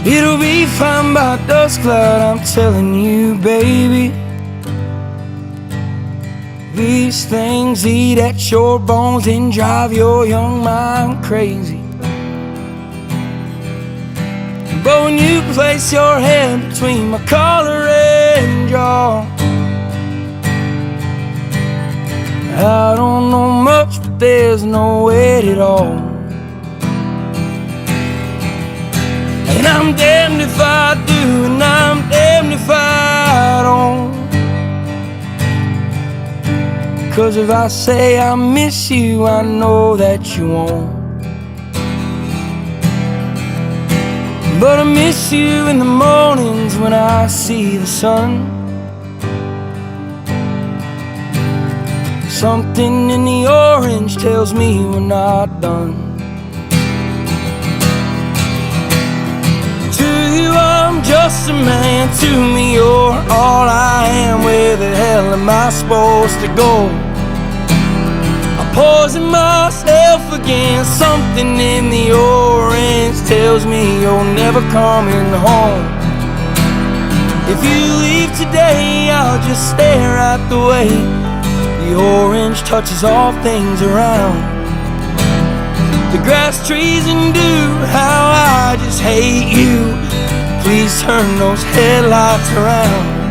It'll be fine by dusk cloud, I'm telling you, baby. These things eat at your bones and drive your young mind crazy. But when you place your hand between my collar and jaw, I don't know much, but there's no weight at all. And I'm damned if I do, and I'm damned if I don't. 'Cause if I say I miss you, I know that you won't. But I miss you in the mornings when I see the sun. Something in the orange tells me we're not done. To you I'm just a man, to me you're all I am. Where the hell am I supposed to go? I poison myself again. Something in the orange tells me you're never coming home. If you leave today, I'll just stare at the way the orange touches all things around. The grass, trees, and dew, how I just hate you. Please turn those headlights around.